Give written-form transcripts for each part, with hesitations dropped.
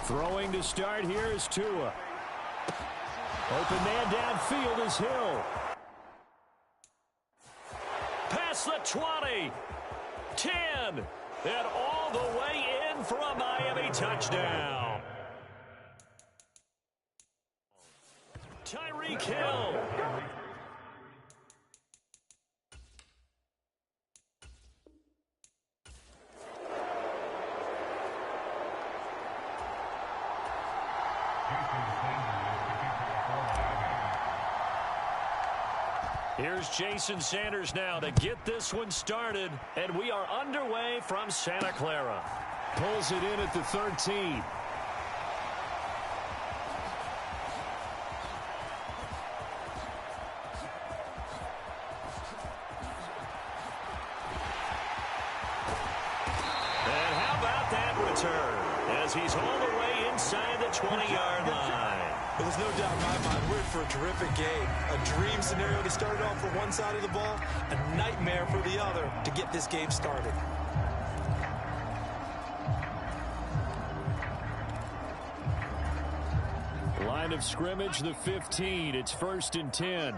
Throwing to start here is Tua. Open man downfield is Hill. Past the 20. 10. And all the way in for a Miami touchdown. Tyreek Hill. Here's Jason Sanders now to get this one started, and we are underway from Santa Clara. Pulls it in at the 13. And how about that return as he's all the way inside the 20-yard line. Well, there's no doubt in my mind we're in for a terrific game. A dream scenario to start it off for one side of the ball, a nightmare for the other to get this game started. Line of scrimmage, the 15. It's 1st and 10.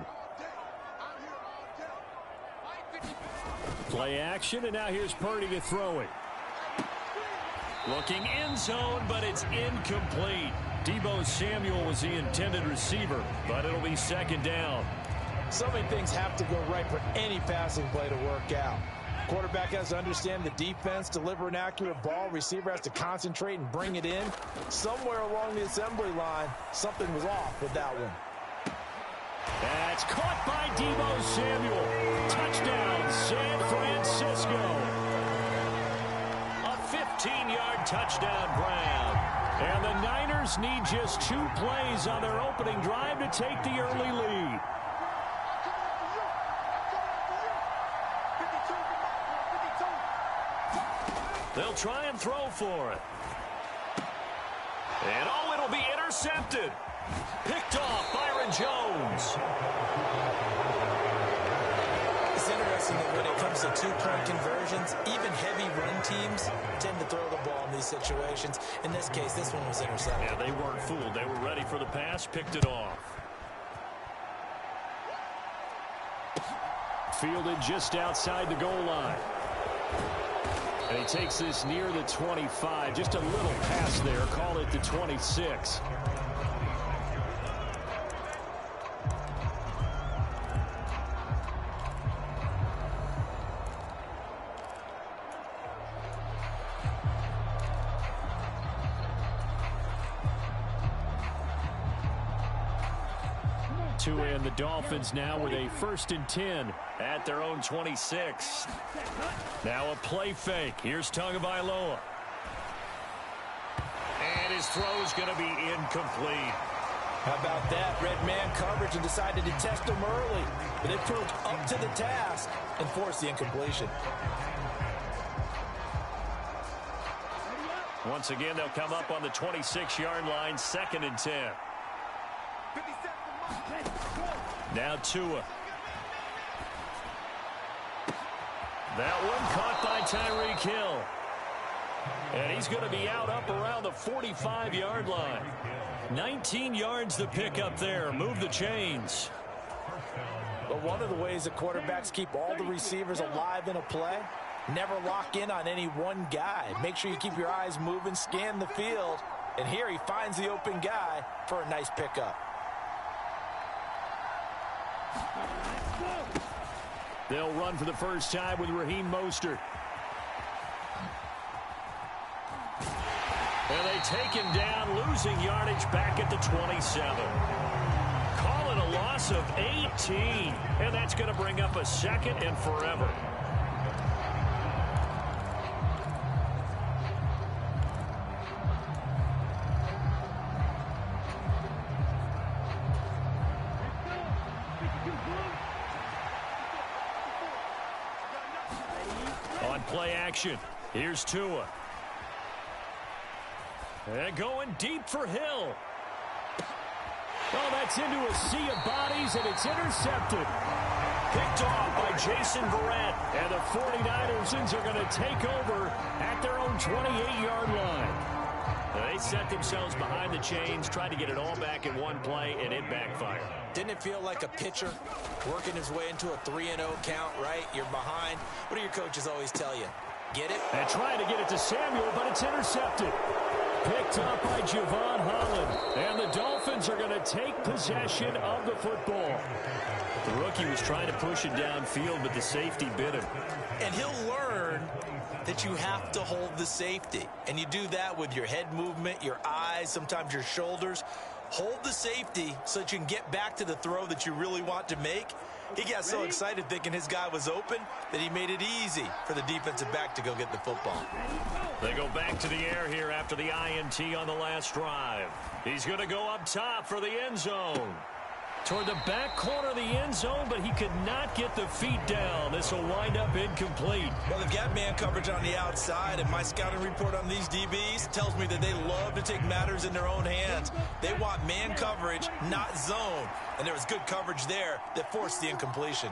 Play action, and now here's Purdy to throw it. Looking end zone, but it's incomplete. Deebo Samuel was the intended receiver, but it'll be 2nd down. So many things have to go right for any passing play to work out. Quarterback has to understand the defense, deliver an accurate ball. Receiver has to concentrate and bring it in. Somewhere along the assembly line, something was off with that one. That's caught by Deebo Samuel. Touchdown, San Francisco. A 15-yard touchdown grab. And the Niners need just 2 plays on their opening drive to take the early lead. They'll try and throw for it. And oh, it'll be intercepted. Picked off Byron Jones. It's interesting that when it comes to 2-point conversions, even heavy run teams tend to throw the ball in these situations. In this case, this one was intercepted. Yeah, they weren't fooled. They were ready for the pass, picked it off. Fielded just outside the goal line. And he takes this near the 25. Just a little pass there. Call it the 26. Tua and the Dolphins now with a 1st and 10 at their own 26. Now a play fake. Here's Tagovailoa. And his throw's going to be incomplete. How about that? Red man coverage and decided to test him early. But it proved up to the task and forced the incompletion. Once again, they'll come up on the 26-yard line, 2nd and 10. Now Tua. That one caught by Tyreek Hill. And he's going to be out up around the 45-yard line. 19 yards to pick up there. Move the chains. But one of the ways that quarterbacks keep all the receivers alive in a play, never lock in on any one guy. Make sure you keep your eyes moving, scan the field. And here he finds the open guy for a nice pickup. They'll run for the first time with Raheem Mostert. And they take him down, losing yardage back at the 27. Call it a loss of 18. And that's going to bring up a 2nd and forever. On play action, here's Tua. And going deep for Hill. Oh, that's into a sea of bodies, and it's intercepted. Picked off by Jason Verrett. And the 49ers are going to take over at their own 28-yard line. They set themselves behind the chains, tried to get it all back in one play, and it backfired. Didn't it feel like a pitcher working his way into a 3-0 count, right? You're behind. What do your coaches always tell you? Get it? And trying to get it to Samuel, but it's intercepted. Picked up by Javon Holland. And the Dolphins are going to take possession of the football. The rookie was trying to push it downfield, but the safety bit him. And he'll learn that you have to hold the safety. And you do that with your head movement, your eyes, sometimes your shoulders. Hold the safety so that you can get back to the throw that you really want to make. He got so excited thinking his guy was open that he made it easy for the defensive back to go get the football. They go back to the air here after the INT on the last drive. He's going to go up top for the end zone. Toward the back corner of the end zone, but he could not get the feet down. This will wind up incomplete. Well, they've got man coverage on the outside, and my scouting report on these DBs tells me that they love to take matters in their own hands. They want man coverage, not zone. And there was good coverage there that forced the incompletion.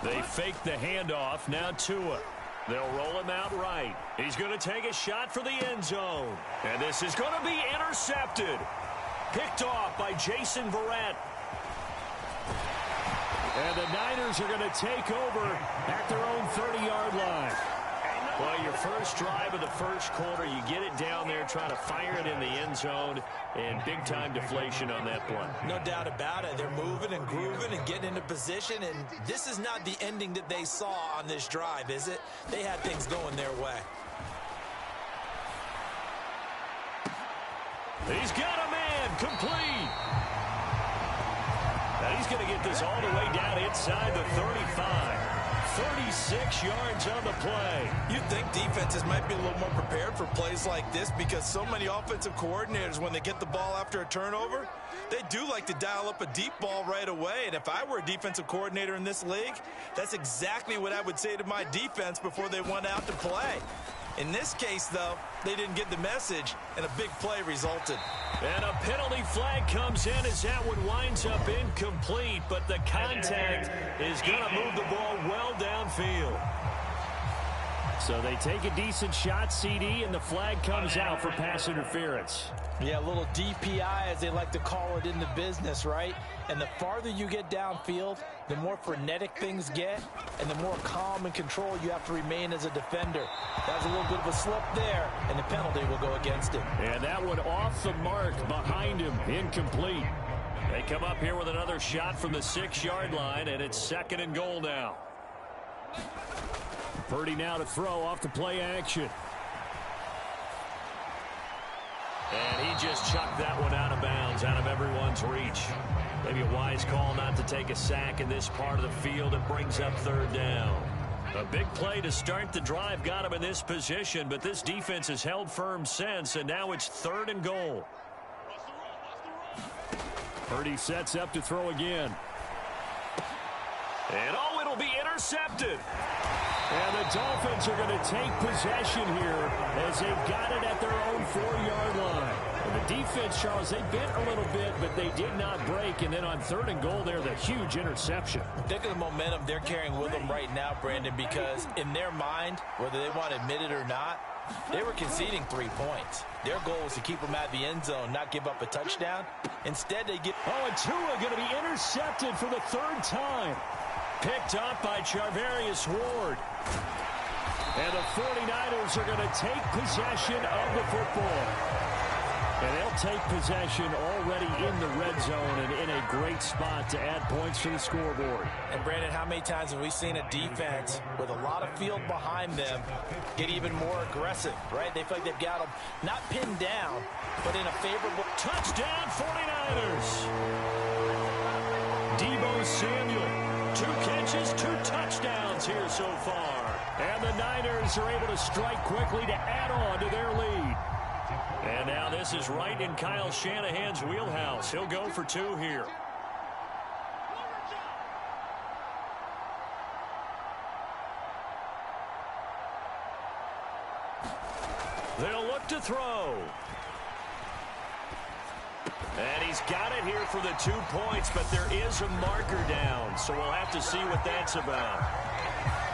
They fake the handoff. Now Tua. They'll roll him out right. He's going to take a shot for the end zone. And this is going to be intercepted. Picked off by Jason Verrett. And the Niners are going to take over at their own 30-yard line. Well, your first drive of the first quarter, you get it down there, trying to fire it in the end zone, and big-time deflation on that play. No doubt about it. They're moving and grooving and getting into position, and this is not the ending that they saw on this drive, is it? They had things going their way. He's got a man complete. And he's going to get this all the way down inside the 35. 36 yards on the play. You'd think defenses might be a little more prepared for plays like this because so many offensive coordinators, when they get the ball after a turnover, they do like to dial up a deep ball right away. And if I were a defensive coordinator in this league, that's exactly what I would say to my defense before they went out to play. In this case, though, they didn't get the message, and a big play resulted. And a penalty flag comes in as that one winds up incomplete, but the contact is going to move the ball well downfield. So they take a decent shot, CD, and the flag comes out for pass interference. Yeah, a little DPI, as they like to call it in the business, right? And the farther you get downfield, the more frenetic things get, and the more calm and control you have to remain as a defender. That was a little bit of a slip there, and the penalty will go against him. And that one off the mark behind him, incomplete. They come up here with another shot from the 6-yard line, and it's 2nd and goal now. Purdy now to throw off the play action. And he just chucked that one out of bounds, out of everyone's reach. Maybe a wise call not to take a sack in this part of the field. It brings up 3rd down. A big play to start the drive got him in this position, but this defense has held firm since, and now it's 3rd and goal. Purdy sets up to throw again. And it'll be intercepted. And the Dolphins are going to take possession here as they've got it at their own 4-yard line. And the defense, Charles, they bent a little bit, but they did not break. And then on 3rd and goal there, the huge interception. Think of the momentum they're carrying with them right now, Brandon, because in their mind, whether they want to admit it or not, they were conceding 3 points. Their goal was to keep them at the end zone, not give up a touchdown. Instead, they get... Oh, and Tua going to be intercepted for the 3rd time. Picked up by Charvarius Ward. And the 49ers are going to take possession of the football. And they'll take possession already in the red zone and in a great spot to add points to the scoreboard. And, Brandon, how many times have we seen a defense with a lot of field behind them get even more aggressive, right? They feel like they've got them not pinned down, but in a favorable... Touchdown, 49ers! Deebo Samuel. 2 catches, 2 touchdowns here so far. And the Niners are able to strike quickly to add on to their lead. And now this is right in Kyle Shanahan's wheelhouse. He'll go for 2 here. They'll look to throw. And he's got it here for the 2 points, but there is a marker down, so we'll have to see what that's about.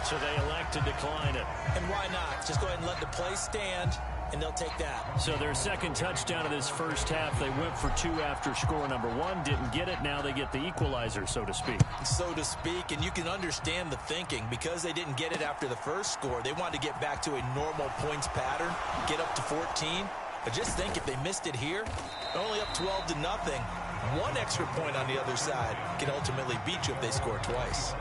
So they elect to decline it. And why not? Just go ahead and let the play stand, and they'll take that. So their second touchdown of this first half, they went for 2 after score number 1, didn't get it. Now they get the equalizer, so to speak. So to speak, and you can understand the thinking. Because they didn't get it after the first score, they wanted to get back to a normal points pattern, get up to 14. But just think, if they missed it here, only up 12-0, one extra point on the other side can ultimately beat you if they score twice.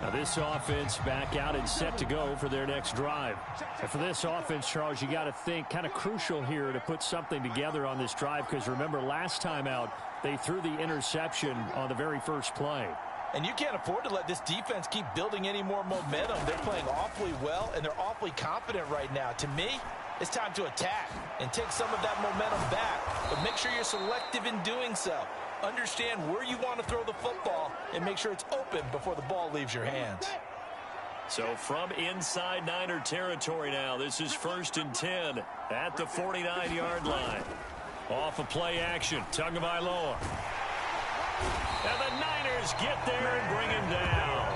Now this offense back out and set to go for their next drive. And for this offense, Charles, you got to think kind of crucial here to put something together on this drive, because remember last time out they threw the interception on the very first play. And you can't afford to let this defense keep building any more momentum. They're playing awfully well, and they're awfully confident right now. To me, it's time to attack and take some of that momentum back. But make sure you're selective in doing so. Understand where you want to throw the football and make sure it's open before the ball leaves your hands. So from inside Niner territory now, this is 1st and 10 at the 49-yard line. Off of play action, Tagovailoa. And the Niners get there and bring him down.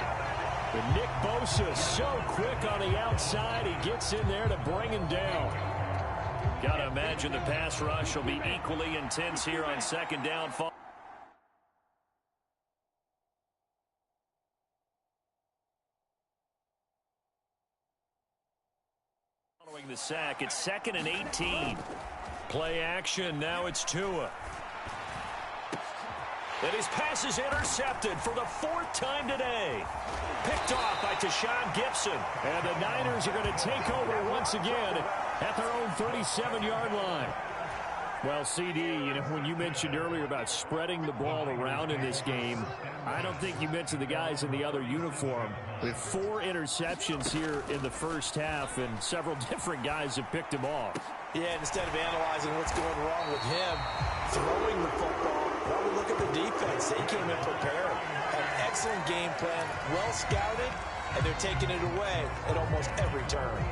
But Nick Bosa so quick on the outside, he gets in there to bring him down. Got to imagine the pass rush will be equally intense here on second down. Following the sack, it's 2nd and 18. Play action, now it's Tua. And his pass is intercepted for the 4th time today. Picked off by Tashawn Gibson. And the Niners are going to take over once again at their own 37-yard line. Well, CD, you know, when you mentioned earlier about spreading the ball around in this game, I don't think you mentioned the guys in the other uniform. With 4 interceptions here in the first half, and several different guys have picked him off. Yeah, instead of analyzing what's going wrong with him, throwing the football, well, we look at the defense. They came in prepared. Had an excellent game plan, well scouted, and they're taking it away at almost every turn.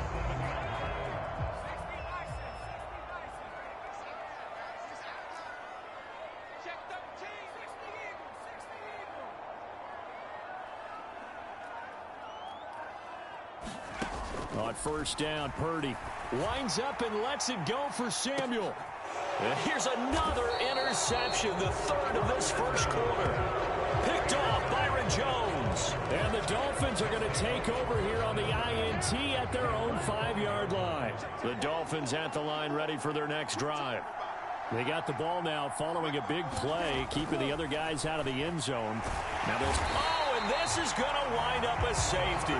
On first down, Purdy winds up and lets it go for Samuel. And here's another interception, the 3rd of this first quarter. Picked off Byron Jones. And the Dolphins are going to take over here on the INT at their own 5-yard line. The Dolphins at the line ready for their next drive. They got the ball now following a big play, keeping the other guys out of the end zone. Now there's, and this is going to wind up a safety.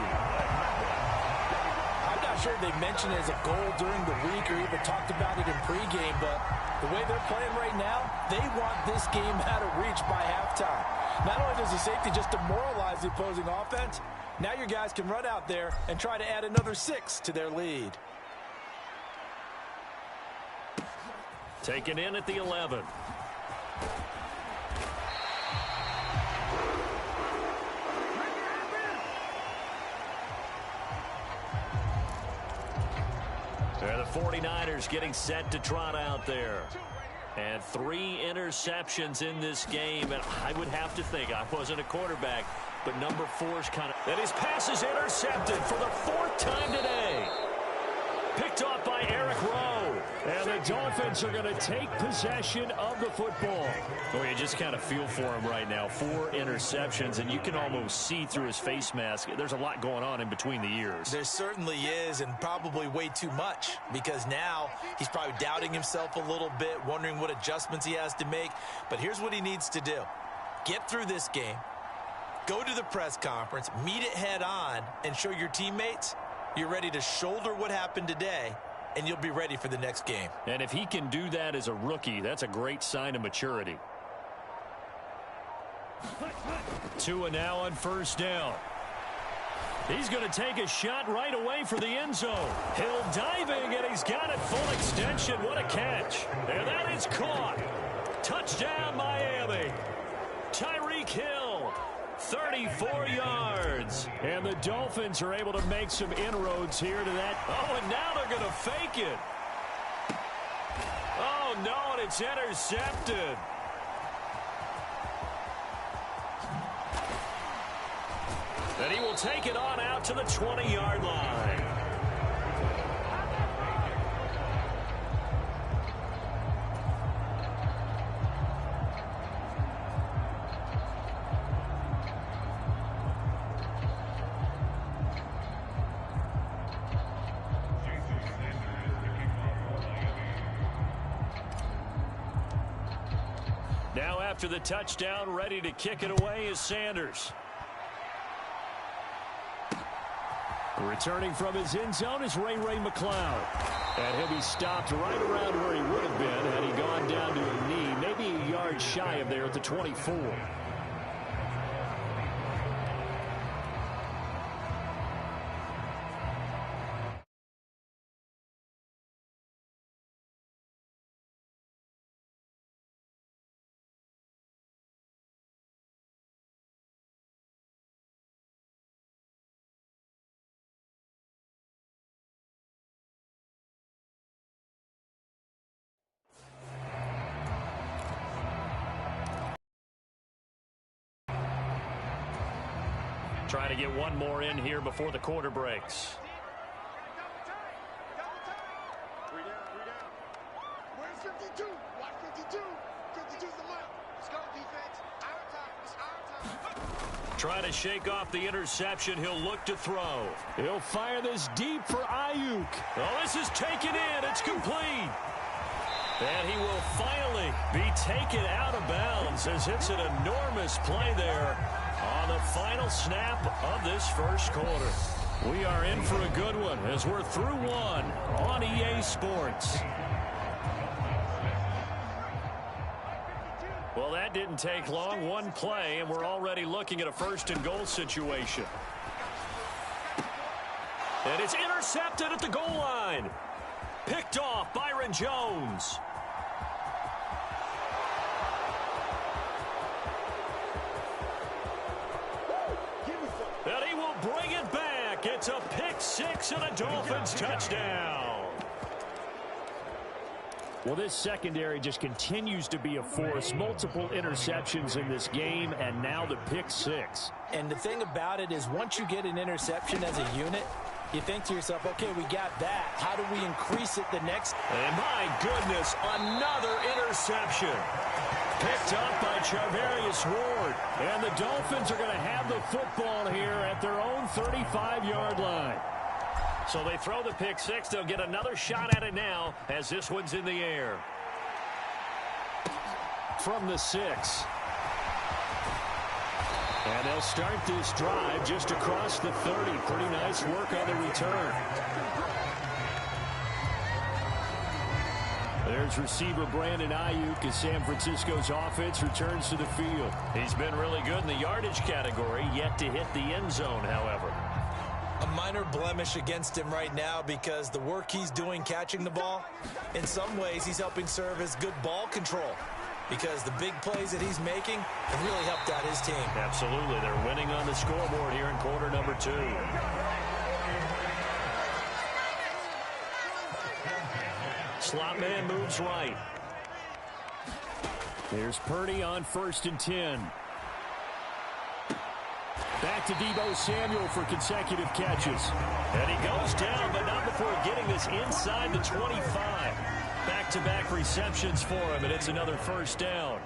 Sure they mentioned it as a goal during the week or even talked about it in pregame, but the way they're playing right now, they want this game out of reach by halftime. Not only does the safety just demoralize the opposing offense, now your guys can run out there and try to add another 6 to their lead. Taken in at the 11. They're the 49ers getting set to trot out there. And 3 interceptions in this game. And I would have to think, I wasn't a quarterback, but number 4's kind of... And his pass is intercepted for the 4th time today. Picked off by Eric Rowe. And the Dolphins are going to take possession of the football. Well, you just kind of feel for him right now. 4 interceptions, and you can almost see through his face mask. There's a lot going on in between the ears. There certainly is, and probably way too much, because now he's probably doubting himself a little bit, wondering what adjustments he has to make. But here's what he needs to do. Get through this game, go to the press conference, meet it head on, and show your teammates you're ready to shoulder what happened today, and you'll be ready for the next game. And if he can do that as a rookie, that's a great sign of maturity. Tua now on first down. He's going to take a shot right away for the end zone. Hill diving, and he's got it full extension. What a catch. And that is caught. Touchdown, Miami. Tyreek Hill, 34 yards. And the Dolphins are able to make some inroads here to that. Oh, and now they're going to fake it. Oh, no, and it's intercepted. And he will take it on out to the 20-yard line. Now after the touchdown, ready to kick it away is Sanders. Returning from his end zone is Ray McCloud. And he'll be stopped right around where he would have been had he gone down to a knee, maybe a yard shy of there at the 24. Trying to get one more in here before the quarter breaks. Where's 52? Watch 52. 52's the left. Let's go, defense. Our time. It's our time. Trying to shake off the interception. He'll look to throw. He'll fire this deep for Ayuk. Oh, this is taken in. It's complete. And he will finally be taken out of bounds as it's an enormous play there on the final snap of this first quarter. We are in for a good one as we're through one on EA Sports. Well, that didn't take long. One play, and we're already looking at a first-and-goal situation. And it's intercepted at the goal line. Picked off Byron Jones. And he will bring it back. It's a pick-6 and a Dolphins touchdown. Well, this secondary just continues to be a force. Multiple interceptions in this game, and now the pick-6. And the thing about it is once you get an interception as a unit, you think to yourself, okay, we got that. How do we increase it the next? And my goodness, another interception. Picked up by Charvarius Ward. And the Dolphins are going to have the football here at their own 35-yard line. So they throw the pick-6. They'll get another shot at it now as this one's in the air. From the 6. And they'll start this drive just across the 30. Pretty nice work on the return. There's receiver Brandon Ayuk as San Francisco's offense returns to the field. He's been really good in the yardage category, yet to hit the end zone, however. A minor blemish against him right now because the work he's doing catching the ball, in some ways he's helping serve as good ball control because the big plays that he's making have really helped out his team. Absolutely. They're winning on the scoreboard here in quarter number 2. Slot man moves right. Here's Purdy on 1st and 10. Back to Deebo Samuel for consecutive catches. And he goes down, but not before getting this inside the 25. Back-to-back receptions for him, and it's another first down.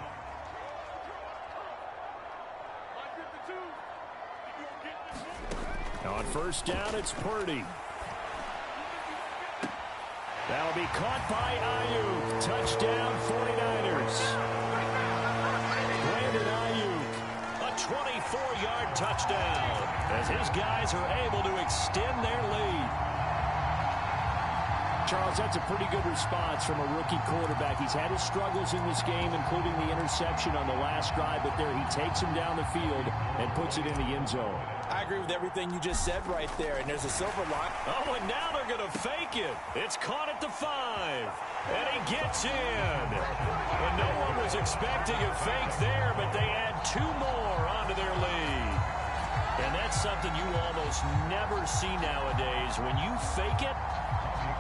On 1st down, it's Purdy. That'll be caught by Ayuk. Touchdown, 49ers. Brandon Ayuk, a 24-yard touchdown as his guys are able to extend their lead. Charles, that's a pretty good response from a rookie quarterback. He's had his struggles in this game, including the interception on the last drive, but there he takes him down the field and puts it in the end zone. I agree with everything you just said right there, and there's a silver line. Oh, and now they're going to fake it. It's caught at the 5, and he gets in. And no one was expecting a fake there, but they add 2 more onto their lead. And that's something you almost never see nowadays. When you fake it,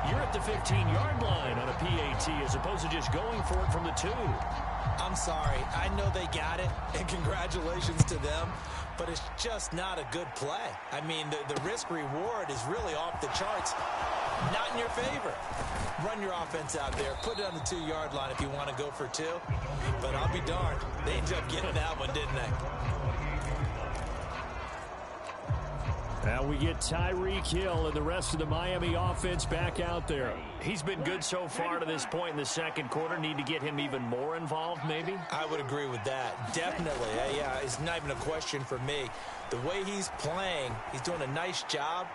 you're at the 15-yard line on a PAT as opposed to just going for it from the 2. I'm sorry. I know they got it, and congratulations to them. but it's just not a good play. I mean, the risk-reward is really off the charts. Not in your favor. Run your offense out there. Put it on the 2-yard line if you want to go for 2. But I'll be darned. They ended up getting that one, didn't they? Now we get Tyreek Hill and the rest of the Miami offense back out there. He's been good so far to this point in the second quarter. Need to get him even more involved, maybe? I would agree with that. Definitely. Yeah, it's not even a question for me. The way he's playing, he's doing a nice job.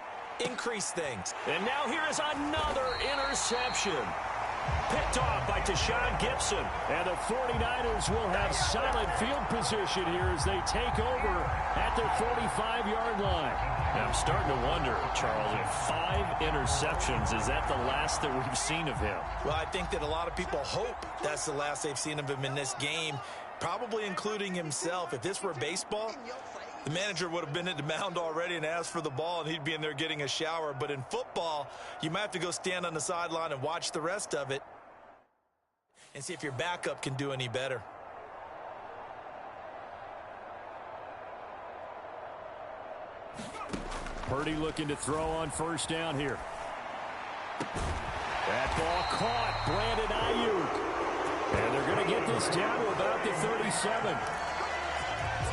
Increase things. And now here is another interception. Picked off by Tashawn Gibson. And the 49ers will have solid field position here as they take over at their 45-yard line. Now I'm starting to wonder, Charles, if 5 interceptions, is that the last that we've seen of him? Well, I think that a lot of people hope that's the last they've seen of him in this game, probably including himself. If this were baseball, the manager would have been at the mound already and asked for the ball, and he'd be in there getting a shower. But in football, you might have to go stand on the sideline and watch the rest of it and see if your backup can do any better. Purdy looking to throw on first down here. That ball caught. Brandon Ayuk. And they're going to get this down to about the 37.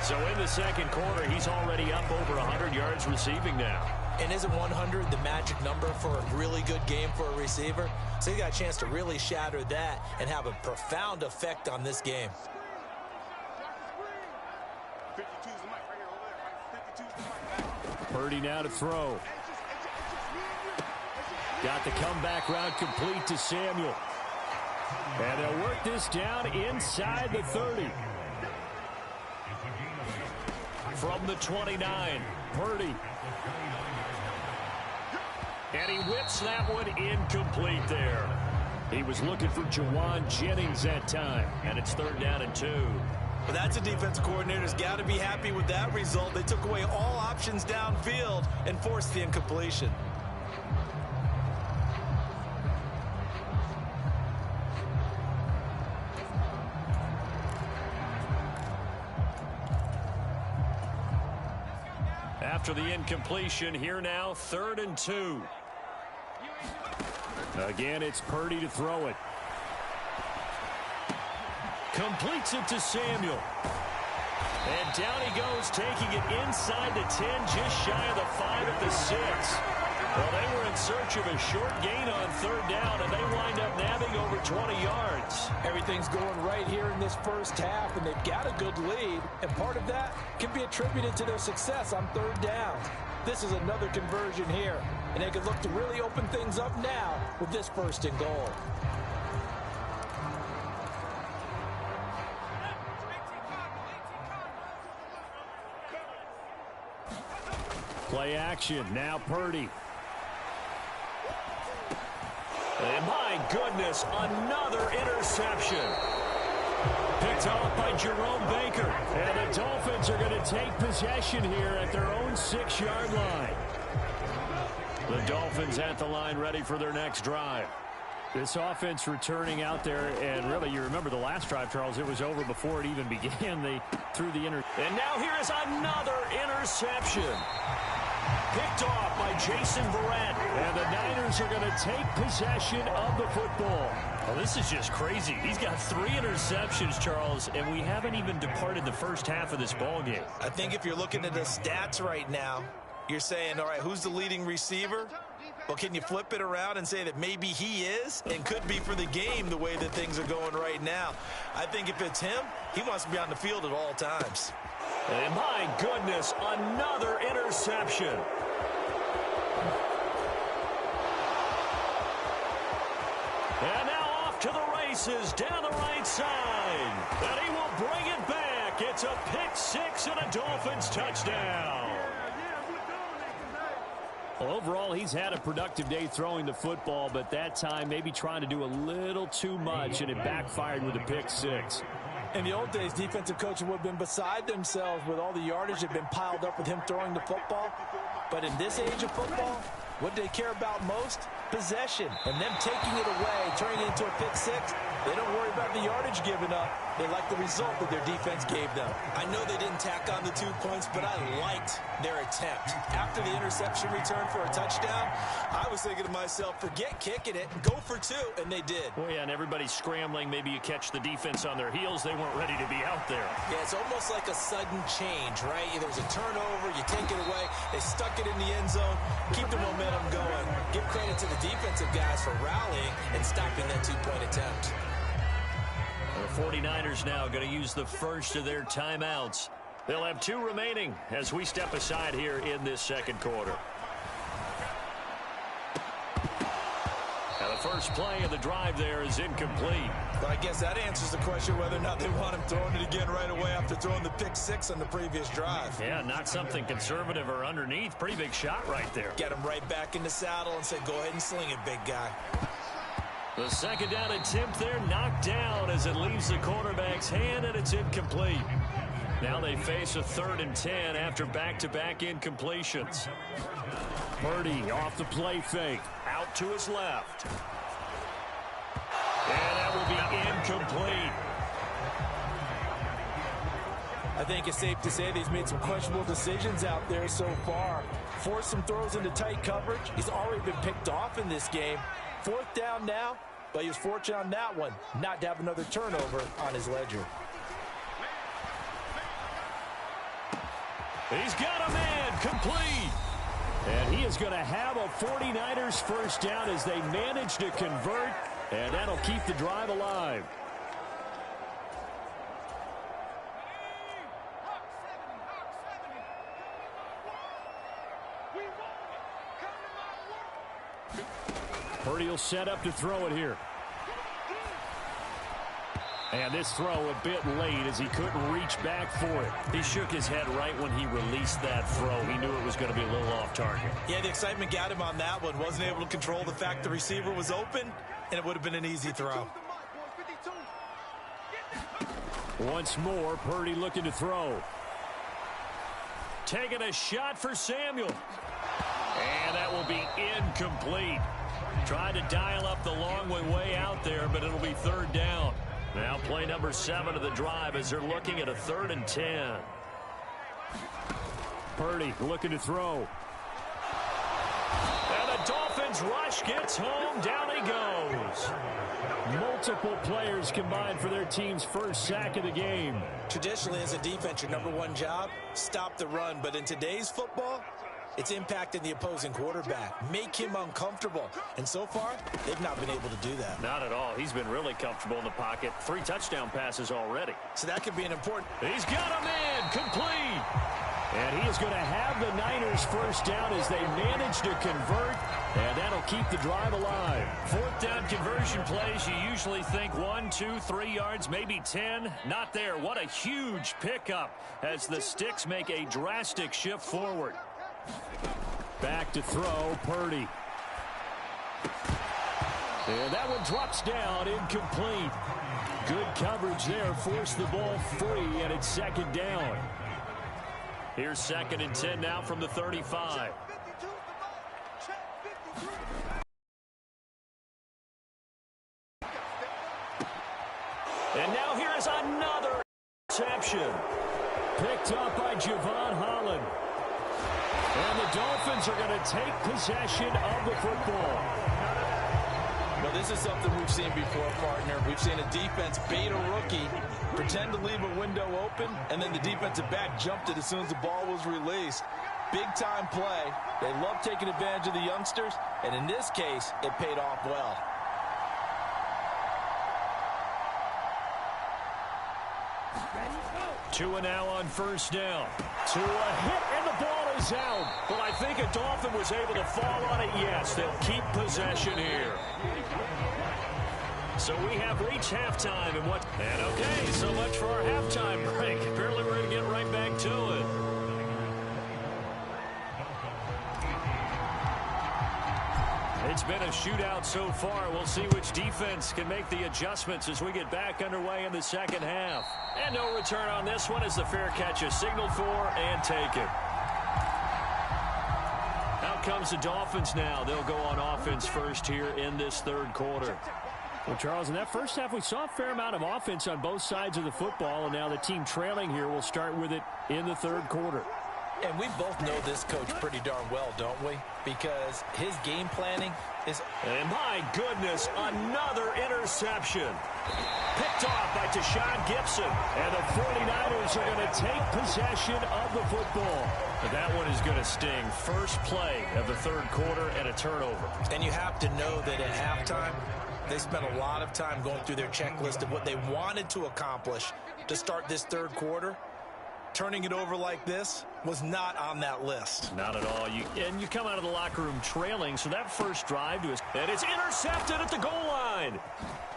So in the second quarter, he's already up over 100 yards receiving now. And isn't 100 the magic number for a really good game for a receiver? So he got a chance to really shatter that and have a profound effect on this game. Purdy now to throw. Got the comeback route complete to Samuel. And they'll work this down inside the 30. From the 29, Purdy. And he whips that one incomplete there. He was looking for Jawan Jennings that time, and it's 3rd down and 2. Well, that's a defensive coordinator's got to be happy with that result. They took away all options downfield and forced the incompletion. After the incompletion, here now, 3rd and 2. Again, it's Purdy to throw it. Completes it to Samuel. And down he goes, taking it inside the 10, just shy of the 5 at the 6. Well, they were in search of a short gain on 3rd down, and they wind up nabbing over 20 yards. Everything's going right here in this first half, and they've got a good lead, and part of that can be attributed to their success on 3rd down. This is another conversion here, and they can look to really open things up now with this 1st and goal. Play action, now Purdy. And my goodness, another interception. Picked off by Jerome Baker. And the Dolphins are going to take possession here at their own 6-yard line. The Dolphins at the line ready for their next drive. This offense returning out there, and really, you remember the last drive, Charles, it was over before it even began. They threw the And now here is another interception. Picked off by Jason Verrett. And the Niners are going to take possession of the football. Well, this is just crazy. He's got 3 interceptions, Charles, and we haven't even departed the first half of this ball game. I think if you're looking at the stats right now, you're saying, all right, who's the leading receiver? Well, can you flip it around and say that maybe he is and could be for the game the way that things are going right now? I think if it's him, he wants to be on the field at all times. And my goodness, another interception. And now off to the races down the right side. And he will bring it back. It's a pick-6 and a Dolphins touchdown. Well, overall, he's had a productive day throwing the football, but that time maybe trying to do a little too much, and it backfired with a pick-6. In the old days, defensive coaches would have been beside themselves with all the yardage that had been piled up with him throwing the football. But in this age of football, what they care about most possession. And them taking it away, turning it into a pick six, they don't worry about the yardage given up. They like the result that their defense gave them. I know they didn't tack on the 2 points, but I liked their attempt. After the interception return for a touchdown, I was thinking to myself, forget kicking it, go for 2, and they did. Well, yeah, and everybody's scrambling. Maybe you catch the defense on their heels. They weren't ready to be out there. Yeah, it's almost like a sudden change, right? There was a turnover, you take it away, they stuck it in the end zone, keep the momentum going. Give credit to the defensive guys for rallying and stopping that 2-point attempt. The 49ers now going to use the first of their timeouts. They'll have 2 remaining as we step aside here in this second quarter. Now the first play of the drive there is incomplete. But I guess that answers the question whether or not they want him throwing it again right away after throwing the pick 6 on the previous drive. Yeah, not something conservative or underneath. Pretty big shot right there. Get him right back in the saddle and say, go ahead and sling it, big guy. The second down attempt there knocked down as it leaves the quarterback's hand, and it's incomplete. Now they face a 3rd and 10 after back-to-back incompletions. Purdy off the play fake, out to his left. And that will be incomplete. I think it's safe to say that he's made some questionable decisions out there so far. Forced some throws into tight coverage. He's already been picked off in this game. 4th down now, but he was fortunate on that one not to have another turnover on his ledger. He's got a man, complete. And he is going to have a 49ers first down as they manage to convert, and that'll keep the drive alive. Purdy will set up to throw it here. And this throw a bit late as he couldn't reach back for it. He shook his head right when he released that throw. He knew it was going to be a little off target. Yeah, the excitement got him on that one. Wasn't able to control the fact the receiver was open, and it would have been an easy throw. Once more, Purdy looking to throw. Taking a shot for Samuel. And that will be incomplete. Tried to dial up the long way out there, but it'll be 3rd down. Now play number 7 of the drive as they're looking at a 3rd and 10. Purdy looking to throw. And the Dolphins rush gets home. Down he goes. Multiple players combined for their team's first sack of the game. Traditionally, as a defense, your number 1 job, stop the run. But in today's football, it's impacting the opposing quarterback. Make him uncomfortable. And so far, they've not been able to do that. Not at all. He's been really comfortable in the pocket. 3 touchdown passes already. So that could be an important... He's got a man, complete. And he is going to have the Niners first down as they manage to convert. And that'll keep the drive alive. 4th down conversion plays, you usually think 1, 2, 3 yards, maybe 10. Not there. What a huge pickup as the Sticks make a drastic shift forward. Back to throw, Purdy. And that one drops down, incomplete. Good coverage there, forced the ball free, and it's 2nd down. Here's 2nd and 10 now from the 35. And now here is another interception. Picked up by Javon Holland. And the Dolphins are going to take possession of the football. Well, this is something we've seen before, partner. We've seen a defense bait a rookie, pretend to leave a window open, and then the defensive back jumped it as soon as the ball was released. Big-time play. They love taking advantage of the youngsters, and in this case, it paid off well. Tua now on first down. Tua hit, and the ball is out. But I think a Dolphin was able to fall on it. Yes, they'll keep possession here. So we have reached halftime. And okay, so much for our halftime break. Apparently we're going to get right back to it. It's been a shootout so far. We'll see which defense can make the adjustments as we get back underway in the second half. And no return on this one as the fair catch is signaled for and taken. Now comes the Dolphins now. They'll go on offense first here in this third quarter. Well, Charles, in that first half, we saw a fair amount of offense on both sides of the football, and now the team trailing here will start with it in the third quarter. And we both know this coach pretty darn well, don't we? Because his game planning is... And my goodness, another interception. Picked off by Deshaun Gibson. And the 49ers are going to take possession of the football. But that one is going to sting. First play of the third quarter and a turnover. And you have to know that at halftime, they spent a lot of time going through their checklist of what they wanted to accomplish to start this third quarter. Turning it over like this was not on that list. Not at all. And you come out of the locker room trailing, so that first drive to his... And it's intercepted at the goal line.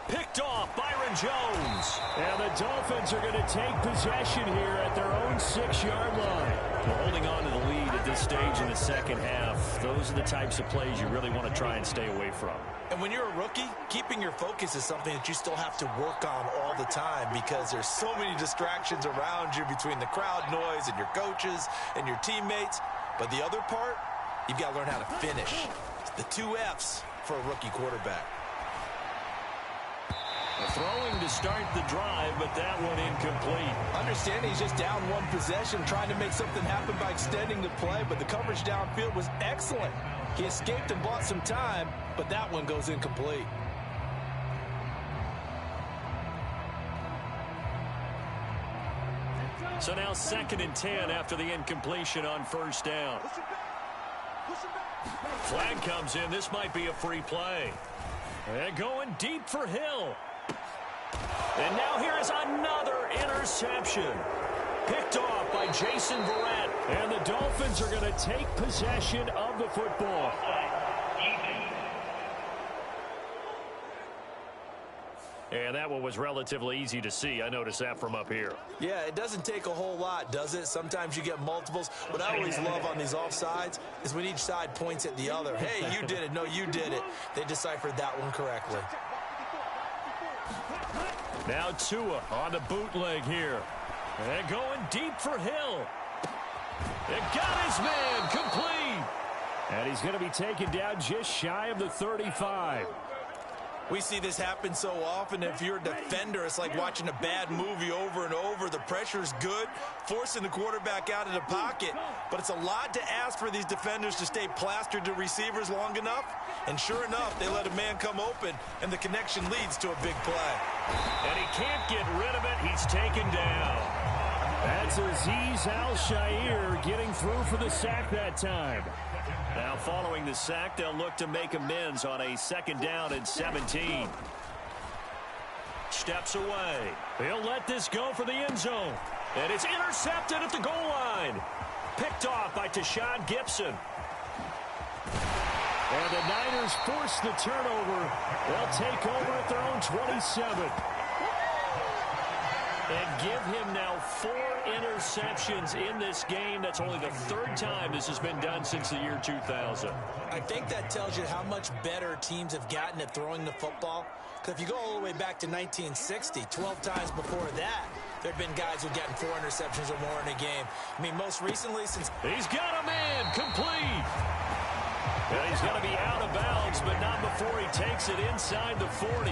Picked off Byron Jones. And the Dolphins are going to take possession here at their own 6-yard line. Well, holding on to the lead at this stage in the second half, those are the types of plays you really want to try and stay away from. And when you're a rookie, keeping your focus is something that you still have to work on all the time because there's so many distractions around you between the crowd noise and your coaches and your teammates. But the other part, you've got to learn how to finish. The 2 F's for a rookie quarterback. Throwing to start the drive, but that one incomplete. Understand he's just down one possession, trying to make something happen by extending the play, but the coverage downfield was excellent. He escaped and bought some time, but that one goes incomplete. So now 2nd and 10 after the incompletion on first down. Flag comes in. This might be a free play. And going deep for Hill. And now here is another interception. Picked off by Jason Verrett. And the Dolphins are going to take possession of the football. And that one was relatively easy to see. I noticed that from up here. Yeah, it doesn't take a whole lot, does it? Sometimes you get multiples. What I always love on these offsides is when each side points at the other. Hey, you did it. No, you did it. They deciphered that one correctly. Now Tua on the bootleg here. And going deep for Hill. And got his man complete. And he's going to be taken down just shy of the 35. We see this happen so often. If you're a defender, it's like watching a bad movie over and over. The pressure's good, forcing the quarterback out of the pocket. But it's a lot to ask for these defenders to stay plastered to receivers long enough. And sure enough, they let a man come open, and the connection leads to a big play. And he can't get rid of it. He's taken down. That's Azeez Al-Shaair getting through for the sack that time. Now following the sack, they'll look to make amends on a 2nd down and 17. Steps away. He'll let this go for the end zone. And it's intercepted at the goal line. Picked off by Deshaun Gibson. And the Niners force the turnover. They'll take over at their own 27. And give him now 4 interceptions in this game. That's only the 3rd time this has been done since the year 2000. I think that tells you how much better teams have gotten at throwing the football. Because if you go all the way back to 1960, 12 times before that, there have been guys who've gotten 4 interceptions or more in a game. I mean, most recently since... He's got a man complete. And he's going to be out of bounds, but not before he takes it inside the 40.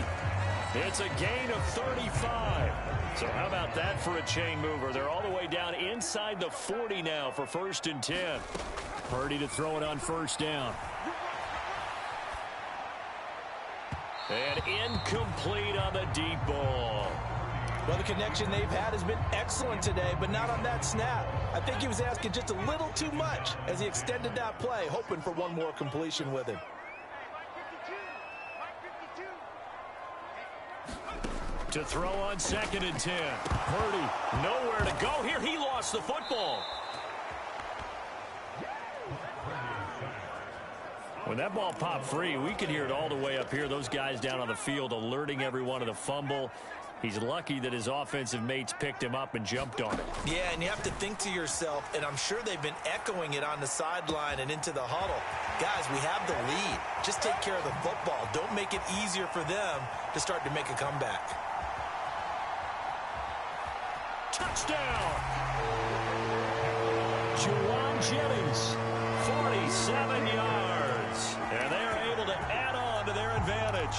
It's a gain of 35. So how about that for a chain mover? They're all the way down inside the 40 now for 1st and 10. Purdy to throw it on first down. And incomplete on the deep ball. Well, the connection they've had has been excellent today, but not on that snap. I think he was asking just a little too much as he extended that play, hoping for one more completion with him. To throw on 2nd and 10. Purdy nowhere to go here. He lost the football. When that ball popped free, we could hear it all the way up here. Those guys down on the field alerting everyone of the fumble. He's lucky that his offensive mates picked him up and jumped on it. Yeah, and you have to think to yourself, and I'm sure they've been echoing it on the sideline and into the huddle. Guys, we have the lead. Just take care of the football. Don't make it easier for them to start to make a comeback. Touchdown! Juwan Jennings 47 yards. And they're able to add on to their advantage.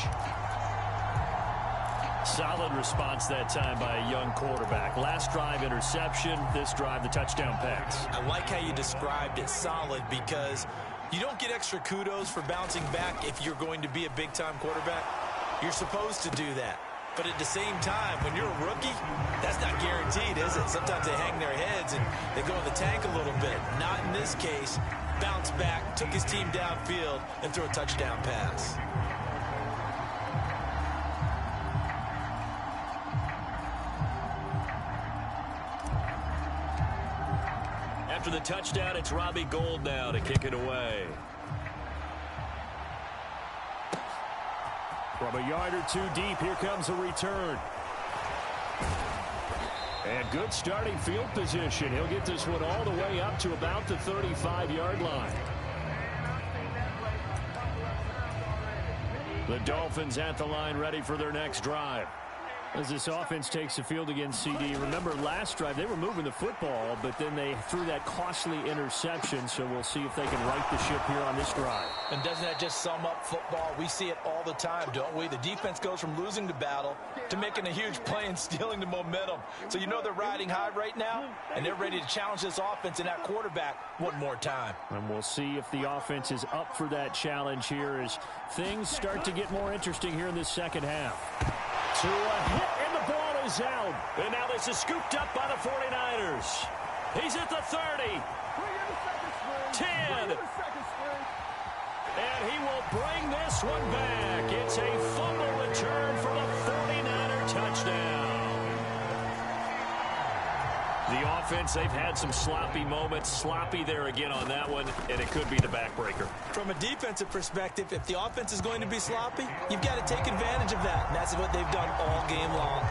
Solid response that time by a young quarterback. Last drive, interception. This drive, the touchdown pass. I like how you described it, solid, because you don't get extra kudos for bouncing back if you're going to be a big-time quarterback. You're supposed to do that. But at the same time, when you're a rookie, that's not guaranteed, is it? Sometimes they hang their heads and they go in the tank a little bit. Not in this case. Bounced back, took his team downfield, and threw a touchdown pass. After the touchdown, it's Robbie Gould now to kick it away. From a yard or two deep, here comes a return. And good starting field position. He'll get this one all the way up to about the 35-yard line. The Dolphins at the line, ready for their next drive. As this offense takes the field against CD, remember last drive they were moving the football, but then they threw that costly interception, so we'll see if they can right the ship here on this drive. And doesn't that just sum up football? We see it all the time, don't we? The defense goes from losing the battle to making a huge play and stealing the momentum. So you know they're riding high right now, and they're ready to challenge this offense and that quarterback one more time. And we'll see if the offense is up for that challenge here as things start to get more interesting here in this second half. To a hit, and the ball is out. And now this is scooped up by the 49ers. He's at the 30. 10. And he will bring this one back. It's a fumble return for the 49er touchdown. The offense, they've had some sloppy moments. Sloppy there again on that one, and it could be the backbreaker. From a defensive perspective, if the offense is going to be sloppy, you've got to take advantage of that. And that's what they've done all game long.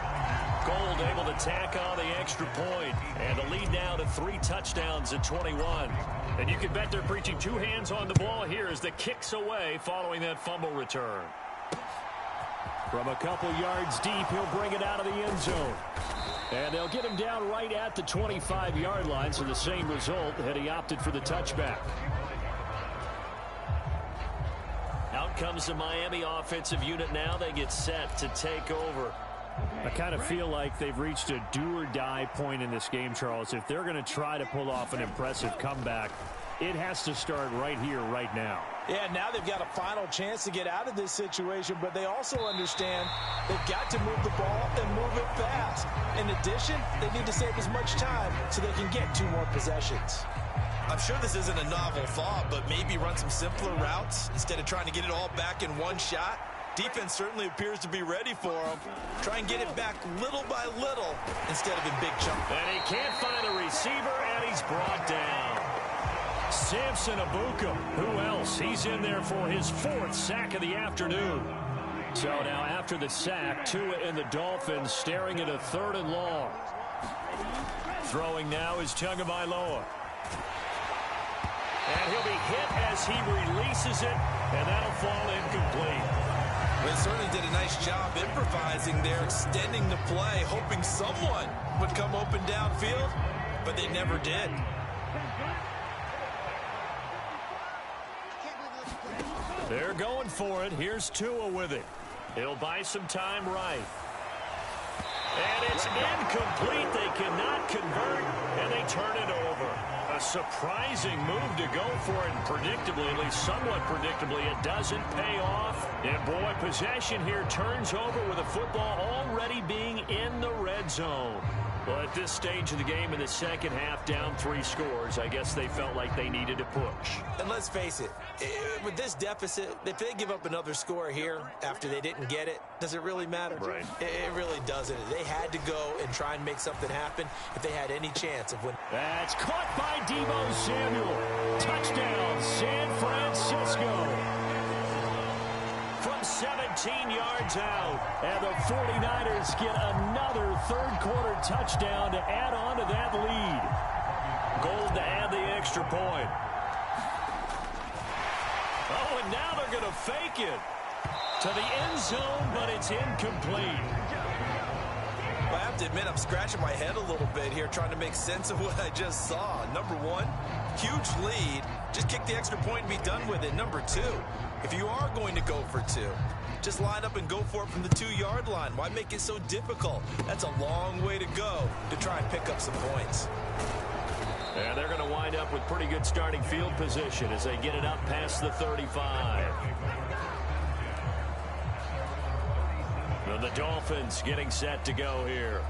Gould able to tack on the extra point. And the lead now to 3 touchdowns at 21. And you can bet they're preaching 2 hands on the ball here as the kick's away following that fumble return. From a couple yards deep, he'll bring it out of the end zone. And they'll get him down right at the 25-yard line, so the same result had he opted for the touchback. Out comes the Miami offensive unit now. They get set to take over. I kind of feel like they've reached a do-or-die point in this game, Charles. If they're going to try to pull off an impressive comeback, it has to start right here, right now. Yeah, now they've got a final chance to get out of this situation, but they also understand they've got to move the ball and move it fast. In addition, they need to save as much time so they can get 2 more possessions. I'm sure this isn't a novel thought, but maybe run some simpler routes instead of trying to get it all back in one shot. Defense certainly appears to be ready for them. Try and get it back little by little instead of in big chunks. And he can't find a receiver, and he's brought down. Samson Abuka, who else? He's in there for his 4th sack of the afternoon. So now after the sack, Tua and the Dolphins staring at a 3rd and long. Throwing now is Tagovailoa. And he'll be hit as he releases it, and that'll fall incomplete. They certainly did a nice job improvising there, extending the play, hoping someone would come open downfield, but they never did. They're going for it. Here's Tua with it. He'll buy some time right. And it's incomplete. They cannot convert, and they turn it over. A surprising move to go for it, and predictably, at least somewhat predictably, it doesn't pay off. And boy, possession here turns over with the football already being in the red zone. Well, at this stage of the game in the second half, down 3 scores, I guess they felt like they needed to push. And let's face it, with this deficit, if they give up another score here after they didn't get it, does it really matter? Right. It really doesn't. They had to go and try and make something happen if they had any chance of winning. That's caught by Deebo Samuel. Touchdown, San Francisco. From 17 yards out, and the 49ers get another 3rd quarter touchdown to add on to that lead. Gould to add the extra point. Oh, and now they're going to fake it to the end zone, but it's incomplete. Well, I have to admit, I'm scratching my head a little bit here trying to make sense of what I just saw. Number one, huge lead. Just kick the extra point and be done with it. Number 2, if you are going to go for 2, just line up and go for it from the 2-yard line. Why make it so difficult? That's a long way to go to try and pick up some points. And they're going to wind up with pretty good starting field position as they get it up past the 35. And the Dolphins getting set to go here.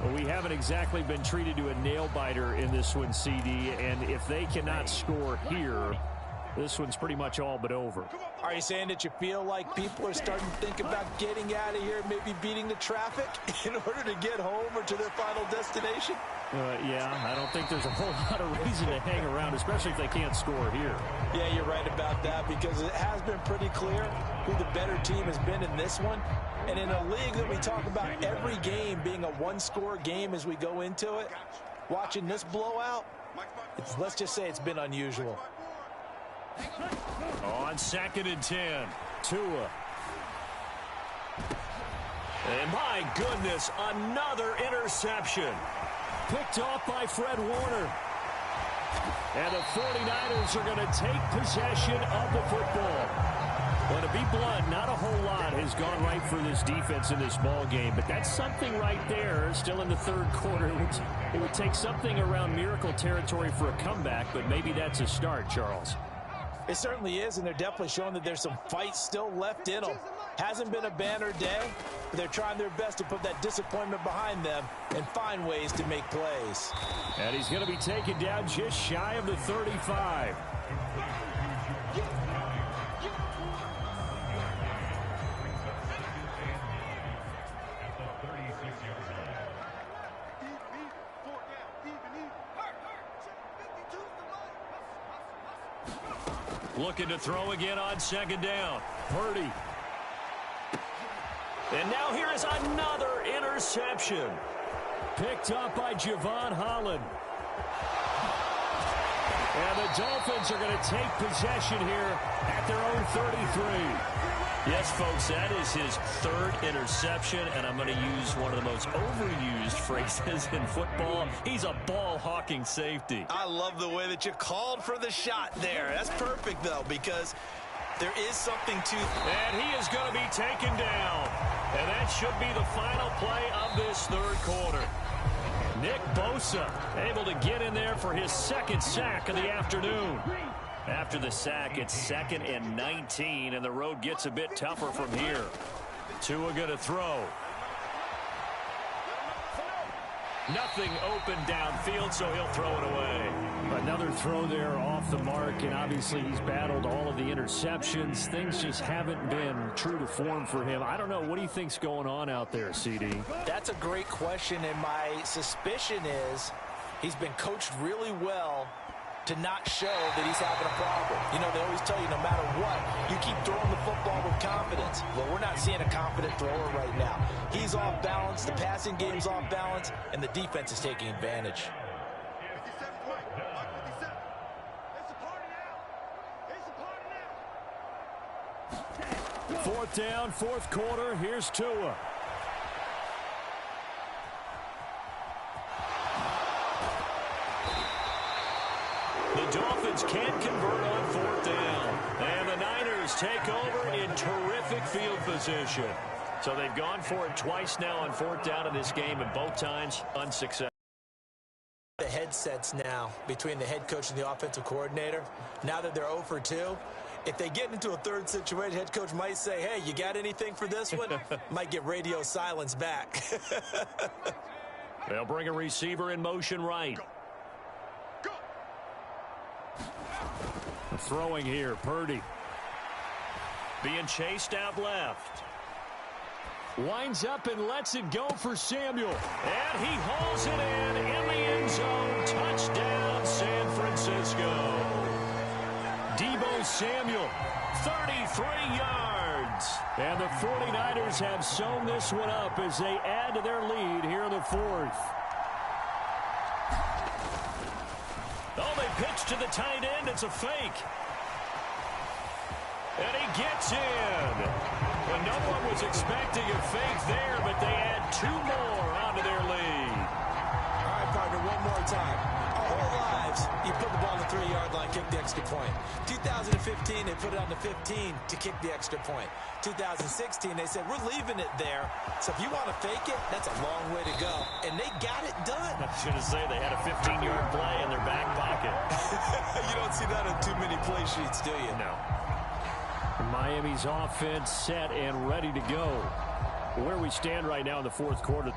Well, we haven't exactly been treated to a nail-biter in this one, CD, and if they cannot score here, this one's pretty much all but over. Are you saying that you feel like people are starting to think about getting out of here, maybe beating the traffic in order to get home or to their final destination? Yeah, I don't think there's a whole lot of reason to hang around, especially if they can't score here. Yeah, you're right about that because it has been pretty clear who the better team has been in this one. And in a league that we talk about every game being a one-score game as we go into it, watching this blowout, let's just say it's been unusual. On 2nd and 10, Tua. And my goodness, another interception. Picked off by Fred Warner. And the 49ers are going to take possession of the football. Well, to be blunt, not a whole lot has gone right for this defense in this ball game, but that's something right there. Still in the 3rd quarter. It would take something around miracle territory for a comeback, but maybe that's a start, Charles. It certainly is, and they're definitely showing that there's some fight still left in them. Hasn't been a banner day, but they're trying their best to put that disappointment behind them and find ways to make plays. And he's going to be taken down just shy of the 35. Looking to throw again on 2nd down. Purdy. And now here is another interception. Picked up by Javon Holland. And the Dolphins are going to take possession here at their own 33. Yes, folks, that is his 3rd interception, and I'm going to use one of the most overused phrases in football. He's a ball-hawking safety. I love the way that you called for the shot there. That's perfect, though, because there is something to... And he is going to be taken down. And that should be the final play of this 3rd quarter. Nick Bosa able to get in there for his 2nd sack of the afternoon. After the sack, it's 2nd and 19, and the road gets a bit tougher from here. Tua going to throw. Nothing open downfield, so he'll throw it away. Another throw there off the mark, and obviously he's battled all of the interceptions. Things just haven't been true to form for him. I don't know. What do you think's going on out there, CD? That's a great question, and my suspicion is he's been coached really well to not show that he's having a problem. You know, they always tell you no matter what, you keep throwing the football with confidence. Well, we're not seeing a confident thrower right now. He's off balance, the passing game's off balance, and the defense is taking advantage. 4th down, 4th quarter. Here's Tua. The Dolphins can't convert on 4th down. And the Niners take over in terrific field position. So they've gone for it twice now on 4th down in this game, and both times unsuccessful. The headsets now between the head coach and the offensive coordinator, now that they're 0 for 2, if they get into a 3rd situation, head coach might say, hey, you got anything for this one? Might get radio silence back. They'll bring a receiver in motion right. Throwing here, Purdy. Being chased out left. Winds up and lets it go for Samuel. And he hauls it in the end zone. Touchdown, San Francisco. Deebo Samuel, 33 yards. And the 49ers have sewn this one up as they add to their lead here in the 4th. Oh, they pitch to the tight end. It's a fake. And he gets in. Well, no one was expecting a fake there, but they add 2 more onto their lead. All right, partner, one more time. A whole lives, you put the ball on the 3-yard line, kick the extra point. 2015, they put it on the 15 to kick the extra point. 2016, they said, we're leaving it there. So if you want to fake it, that's a long way to go. And they got it done. I was going to say they had a 15-yard play in their back pocket. You don't see that on too many play sheets, do you? No. Miami's offense set and ready to go. Where we stand right now in the fourth quarter.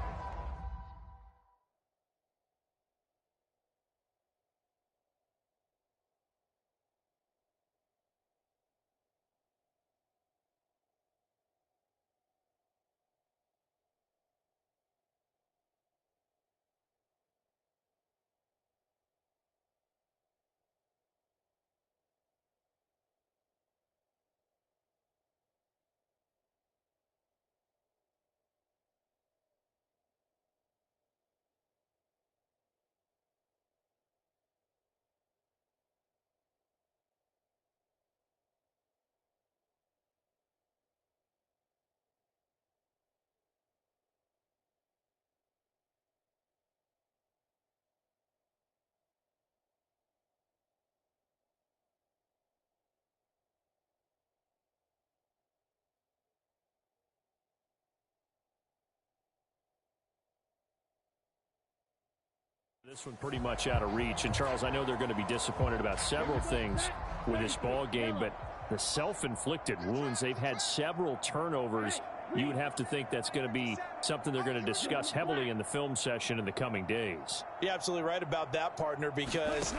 This one pretty much out of reach. And, Charles, I know they're going to be disappointed about several things with this ball game, but the self-inflicted wounds, they've had several turnovers. You would have to think that's going to be something they're going to discuss heavily in the film session in the coming days. You're absolutely right about that, partner, because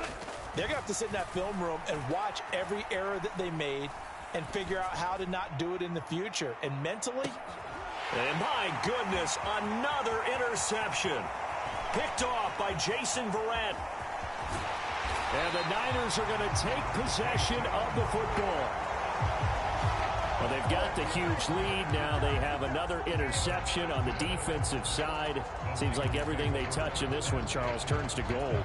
they're going to have to sit in that film room and watch every error that they made and figure out how to not do it in the future. And mentally, and my goodness, another interception. Picked off by Jason Verrett. And the Niners are going to take possession of the football. Well, they've got the huge lead. Now they have another interception on the defensive side. Seems like everything they touch in this one, Charles, turns to gold.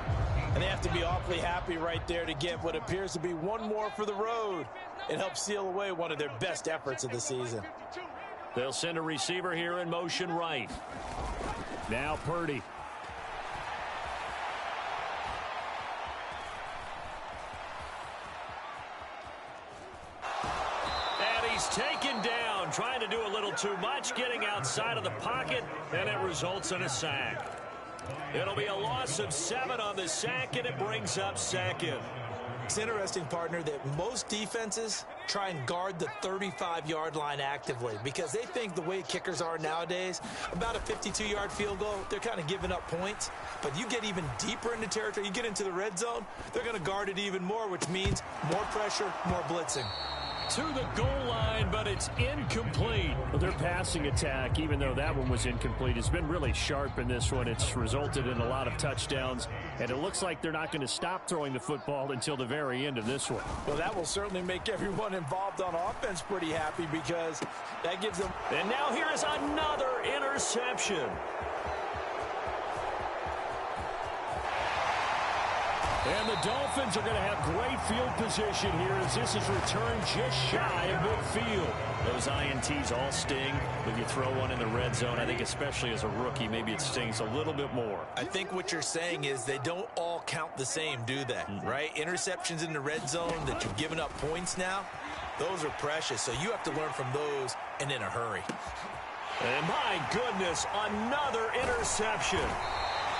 And they have to be awfully happy right there to get what appears to be one more for the road. It helps seal away one of their best efforts of the season. They'll send a receiver here in motion right. Now Purdy. Taken down, trying to do a little too much, getting outside of the pocket, and it results in a sack. It'll be a loss of 7 on the sack, and it brings up second. It's interesting, partner, that most defenses try and guard the 35-yard line actively because they think the way kickers are nowadays, about a 52-yard field goal, they're kind of giving up points. But you get even deeper into territory, you get into the red zone, they're going to guard it even more, which means more pressure, more blitzing. To the goal line, but it's incomplete. Well, their passing attack, even though that one was incomplete, has been really sharp in this one. It's resulted in a lot of touchdowns, and it looks like they're not going to stop throwing the football until the very end of this one. Well, that will certainly make everyone involved on offense pretty happy because that gives them... And now here is another interception. And the Dolphins are going to have great field position here as this is returned just shy of midfield. Those INTs all sting. When you throw one in the red zone, I think especially as a rookie, maybe it stings a little bit more. I think what you're saying is they don't all count the same, do they? Right? Interceptions in the red zone that you've given up points now, those are precious. So you have to learn from those and in a hurry. And my goodness, another interception.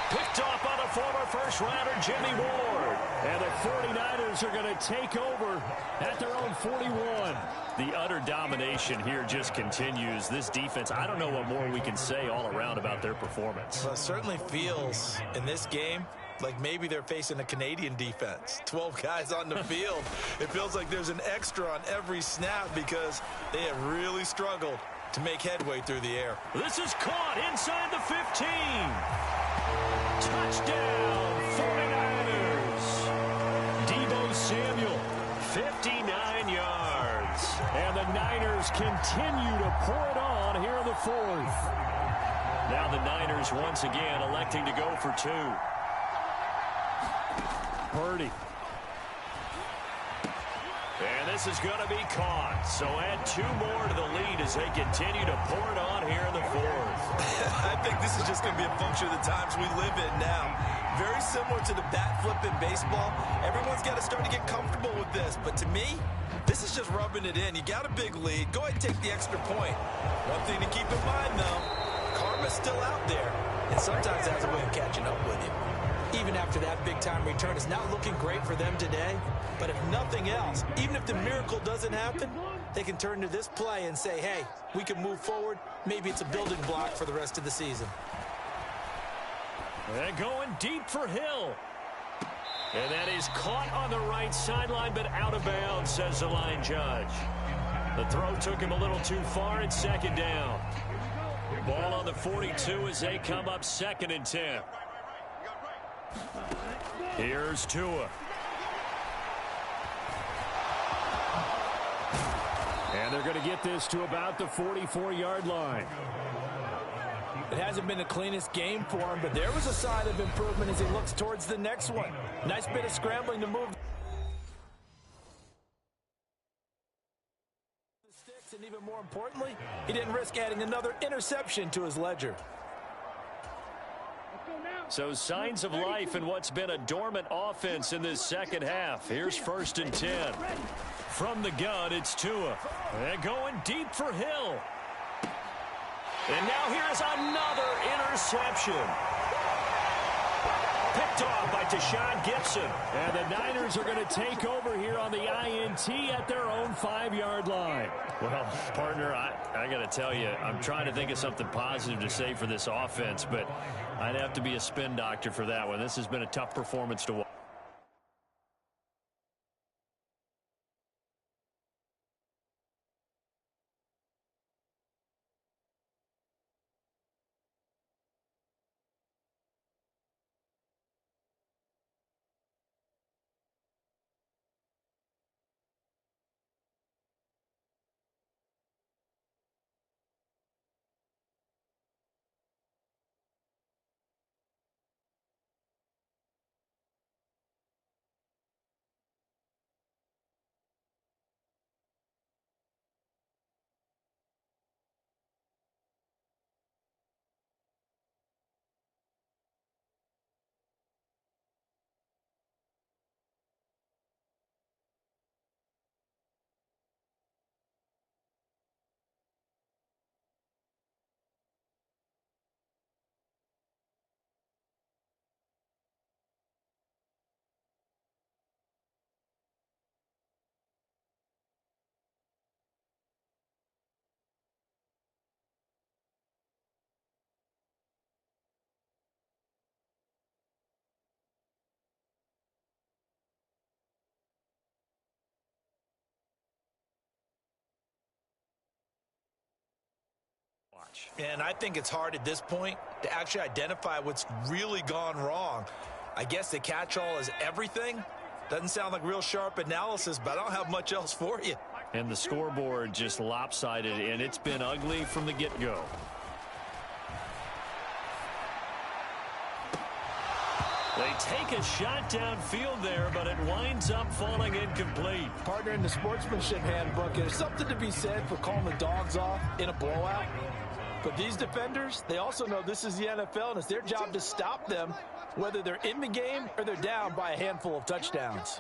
Picked off by the former first-rounder Jimmy Ward. And the 49ers are going to take over at their own 41. The utter domination here just continues. This defense, I don't know what more we can say all around about their performance. Well, it certainly feels in this game like maybe they're facing a Canadian defense. 12 guys on the field. It feels like there's an extra on every snap because they have really struggled to make headway through the air. This is caught inside the 15. Touchdown, 49ers. Deebo Samuel, 59 yards. And the Niners continue to pour it on here in the fourth. Now the Niners once again electing to go for 2. Purdy. And this is going to be caught. So add 2 more to the lead as they continue to pour it on here in the 4th. I think this is just going to be a function of the times we live in now. Very similar to the bat flip in baseball. Everyone's got to start to get comfortable with this. But to me, this is just rubbing it in. You got a big lead. Go ahead and take the extra point. One thing to keep in mind, though, karma's still out there. And sometimes that's a way of catching up with you. Even after that big-time return, it's not looking great for them today. But if nothing else, even if the miracle doesn't happen, they can turn to this play and say, hey, we can move forward. Maybe it's a building block for the rest of the season. And going deep for Hill. And that is caught on the right sideline, but out of bounds, says the line judge. The throw took him a little too far. It's 2nd down. Ball on the 42 as they come up 2nd and 10. Here's Tua. And they're going to get this to about the 44-yard line. It hasn't been the cleanest game for him, but there was a sign of improvement as he looks towards the next one. Nice bit of scrambling to move the sticks, and even more importantly, he didn't risk adding another interception to his ledger. So signs of life in what's been a dormant offense in this second half. Here's 1st and 10. From the gun, it's Tua. And going deep for Hill. And now here's another interception. Picked off by Deshaun Gibson. And the Niners are going to take over here on the INT at their own 5-yard line. Well, partner, I got to tell you, I'm trying to think of something positive to say for this offense, but I'd have to be a spin doctor for that one. This has been a tough performance to watch. And I think it's hard at this point to actually identify what's really gone wrong. I guess the catch-all is everything. Doesn't sound like real sharp analysis, but I don't have much else for you. And the scoreboard just lopsided, and it's been ugly from the get-go. They take a shot downfield there, but it winds up falling incomplete. Partner, in the sportsmanship handbook, there's something to be said for calling the dogs off in a blowout. But these defenders, they also know this is the NFL, and it's their job to stop them, whether they're in the game or they're down by a handful of touchdowns.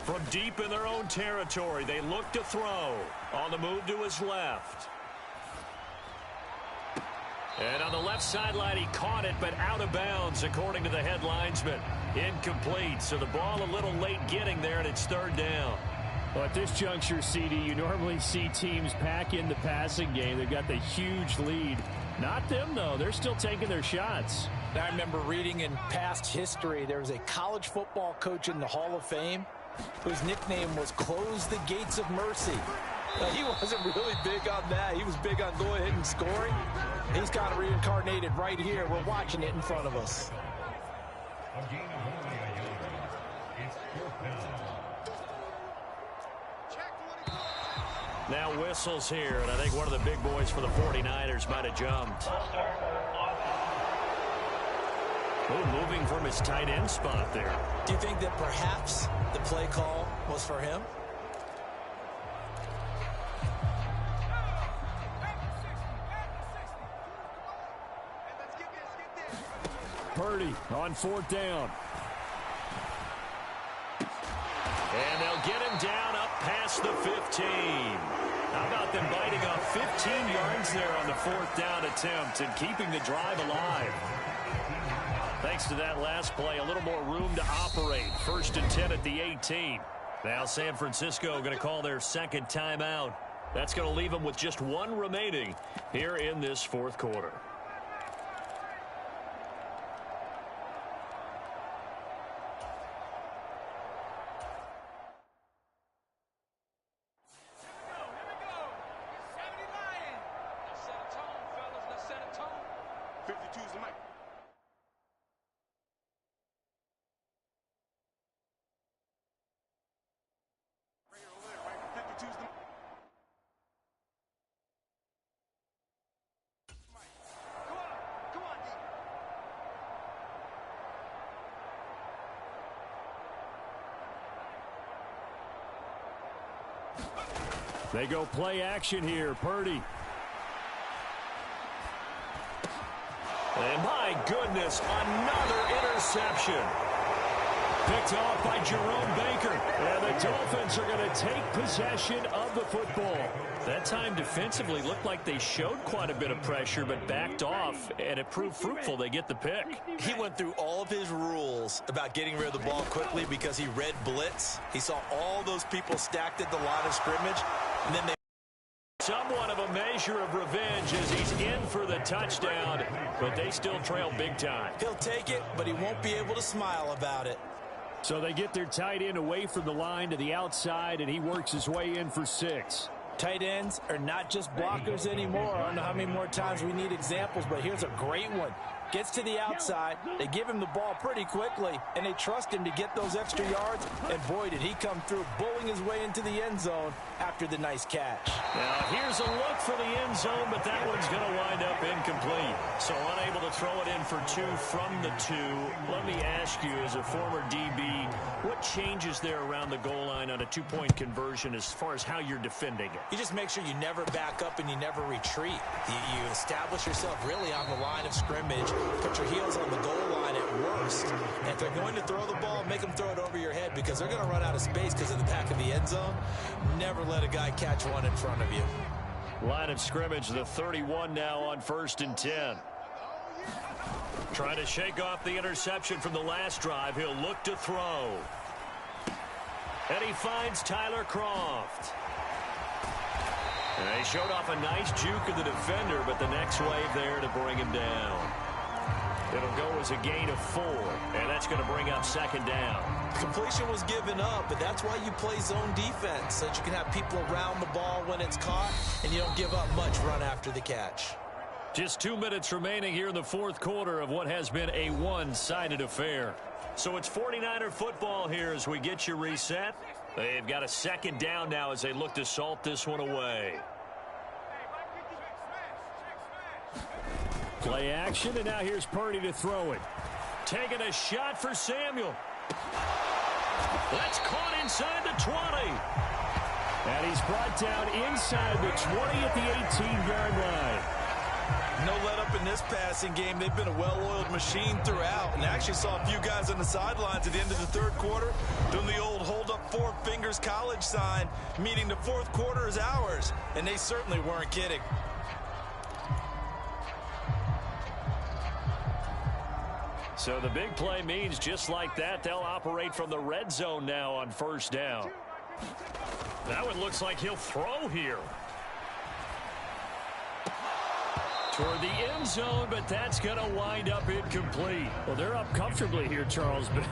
From deep in their own territory, they look to throw. On the move to his left. And on the left sideline, he caught it, but out of bounds, according to the head linesman. Incomplete, so the ball a little late getting there, and it's 3rd down. Well, at this juncture, CD, you normally see teams pack in the passing game. They've got the huge lead. Not them, though. They're still taking their shots. I remember reading in past history, there was a college football coach in the Hall of Fame whose nickname was Close the Gates of Mercy. He wasn't really big on that. He was big on going ahead and scoring. He's kind of reincarnated right here. We're watching it in front of us. Now whistles here, and I think one of the big boys for the 49ers might have jumped. Oh, moving from his tight end spot there. Do you think that perhaps the play call was for him? Purdy on 4th down. And they'll get him down up past the 15. How about them biting off 15 yards there on the 4th down attempt and keeping the drive alive? Thanks to that last play, a little more room to operate. 1st and 10 at the 18. Now San Francisco going to call their second timeout. That's going to leave them with just one remaining here in this 4th quarter. They go play action here. Purdy. And my goodness, another interception. Picked off by Jerome Baker. And the Dolphins are going to take possession of the football. That time defensively looked like they showed quite a bit of pressure but backed off, and it proved fruitful. They get the pick. He went through all of his rules about getting rid of the ball quickly because he read blitz. He saw all those people stacked at the line of scrimmage, and then they somewhat of a measure of revenge as he's in for the touchdown, but they still trail big time. He'll take it, but he won't be able to smile about it. So they get their tight end away from the line to the outside, and he works his way in for 6. Tight ends are not just blockers anymore. I don't know how many more times we need examples, but here's a great one. Gets to the outside, they give him the ball pretty quickly, and they trust him to get those extra yards, and boy, did he come through, bowling his way into the end zone after the nice catch. Now, here's a look for the end zone, but that one's going to wind up incomplete. So unable to throw it in for 2 from the 2. Let me ask you, as a former DB, what changes there around the goal line on a 2-point conversion as far as how you're defending it? You just make sure you never back up and you never retreat. You establish yourself really on the line of scrimmage. Put your heels on the goal line at worst. And if they're going to throw the ball, make them throw it over your head because they're going to run out of space because of the back of the end zone. Never let a guy catch one in front of you. Line of scrimmage, the 31 now on 1st and 10. Trying to shake off the interception from the last drive. He'll look to throw. And he finds Tyler Kroft. And he showed off a nice juke of the defender, but the next wave there to bring him down. It'll go as a gain of 4, and that's going to bring up 2nd down. Completion was given up, but that's why you play zone defense, so that you can have people around the ball when it's caught, and you don't give up much run after the catch. Just 2 minutes remaining here in the 4th quarter of what has been a one-sided affair. So it's 49er football here as we get you reset. They've got a 2nd down now as they look to salt this one away. Play action, and now here's Purdy to throw it. Taking a shot for Samuel. That's caught inside the 20. And he's brought down inside the 20 at the 18-yard line. No let up in this passing game. They've been a well-oiled machine throughout, and actually saw a few guys on the sidelines at the end of the 3rd quarter doing the old hold up 4 fingers college sign, meaning the 4th quarter is ours, and they certainly weren't kidding. So the big play means just like that, they'll operate from the red zone now on 1st down. That one looks like he'll throw here. Toward the end zone, but that's going to wind up incomplete. Well, they're up comfortably here, Charles, but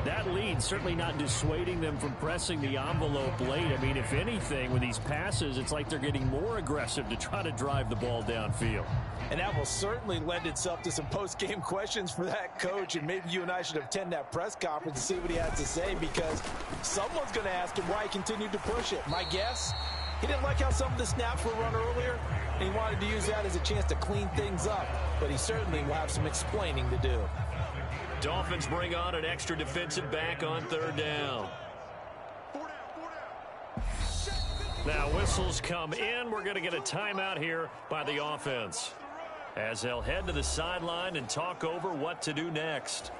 that lead certainly not dissuading them from pressing the envelope late. I mean, if anything, with these passes, it's like they're getting more aggressive to try to drive the ball downfield. And that will certainly lend itself to some post-game questions for that coach, and maybe you and I should attend that press conference and see what he has to say, because someone's going to ask him why he continued to push it. My guess, he didn't like how some of the snaps were run earlier, and he wanted to use that as a chance to clean things up, but he certainly will have some explaining to do. Dolphins bring on an extra defensive back on 3rd down. Now whistles come in. We're going to get a timeout here by the offense. as they'll head to the sideline and talk over what to do next.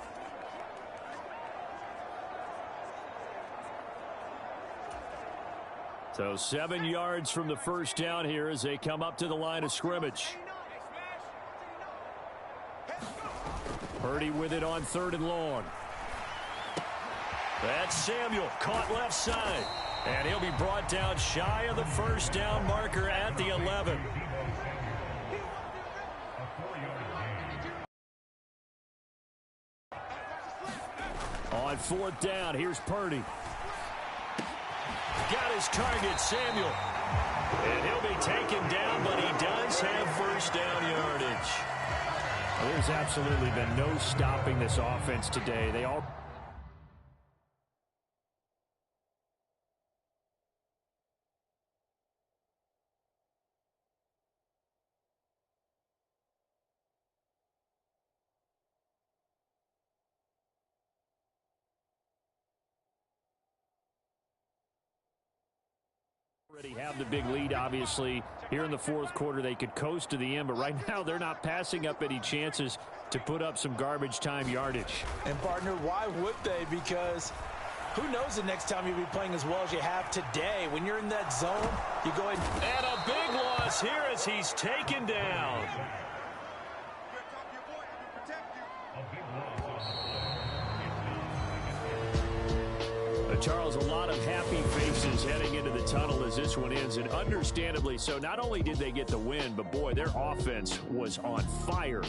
So 7 yards from the first down here as they come up to the line of scrimmage. Purdy with it on 3rd and long. That's Samuel caught left side. And he'll be brought down shy of the first down marker at the 11. On 4th down, here's Purdy. Got his target, Samuel. And he'll be taken down, but he does have first down yardage. There's absolutely been no stopping this offense today. They all... already have the big lead, obviously. Here in the 4th quarter, they could coast to the end, but right now they're not passing up any chances to put up some garbage time yardage. And, partner, why would they? Because who knows the next time you'll be playing as well as you have today. When you're in that zone, you go ahead. And a big loss here as he's taken down. Charles, a lot of happy faces heading into the tunnel as this one ends, and understandably so. Not only did they get the win, but boy, their offense was on fire.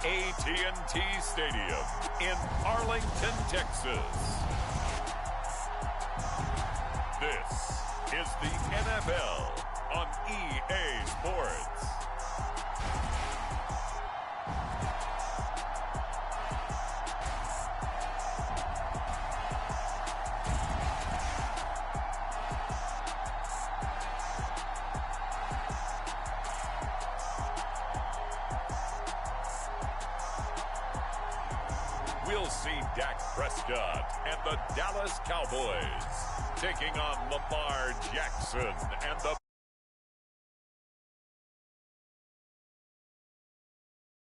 AT&T Stadium in Arlington, Texas. This is the NFL on EA Sports. We'll see Dak Prescott and the Dallas Cowboys taking on Lamar Jackson and the